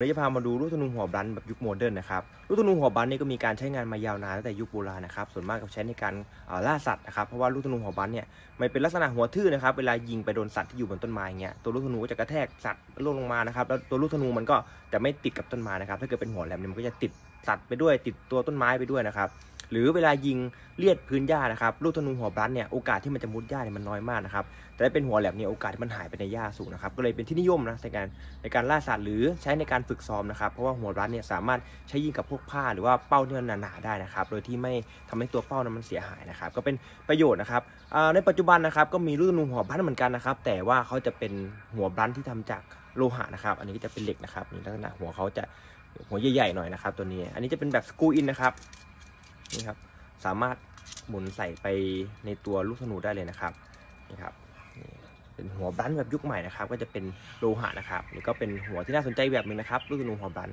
เราจะพามาดูลูกธนูหัวบลันแบบยุคโมเดิร์นนะครับลูกธนูหัวบลันนี่ก็มีการใช้งานมายาวนานตั้งแต่ยุคโบราณนะครับส่วนมากก็ใช้ในการล่าสัตว์นะครับเพราะว่าลูกธนูหัวบลันเนี่ยมันเป็นลักษณะหัวทื่อนะครับเวลายิงไปโดนสัตว์ที่อยู่บนต้นไม้เงี้ยตัวลูกธนูก็จะกระแทกสัตว์ลงมานะครับแล้วตัวลูกธนูมันก็จะไม่ติดกับต้นไม้นะครับถ้าเกิดเป็นหัวแหลมเนี่ยมันก็จะติดสัตว์ไปด้วยติดตัวต้นไม้ไปด้วยนะครับหรือเวลายิงเลียดพื้นหญ้านะครับลูกธนูหัวบลันเนี่ยโอกาสที่มันจะมุดหญ้าเนี่ยมันน้อยมากนะครับแต่ถ้าเป็นหัวแหลมเนี่ยโอกาสที่มันหายไปในหญ้าสูงนะครับก็เลยเป็นที่นิยมนะในการล่าสัตว์หรือใช้ในการฝึกซ้อมนะครับเพราะว่าหัวบลันเนี่ยสามารถใช้ยิงกับพวกผ้าหรือว่าเป้าที่มันหนาๆได้นะครับโดยที่ไม่ทำให้ตัวเป้านั้นมันเสียหายนะครับก็เป็นประโยชน์นะครับในปัจจุบันนะครับก็มีลูกธนูหัวบลันเหมือนกันนะครับแต่ว่าเขาจะเป็นหัวบลันที่ทำจากโลหะนะครับอันนี้ก็จะเป็นเหล็กนะครับนี่ลักษณะหัวเขาจะหัวใหญ่ๆหน่อยนะครับตัวนี้อันนี้จะเป็นแบบสกรูอินนะครับนี่ครับสามารถหมุนใส่ไปในตัวลูกธนูได้เลยนะครับนี่ครับเป็นหัวบลันแบบยุคใหม่นะครับก็จะเป็นโลหะนะครับนี่ก็เป็นหัวที่น่าสนใจแบบนึงนะครับลูกธนูหัวบลัน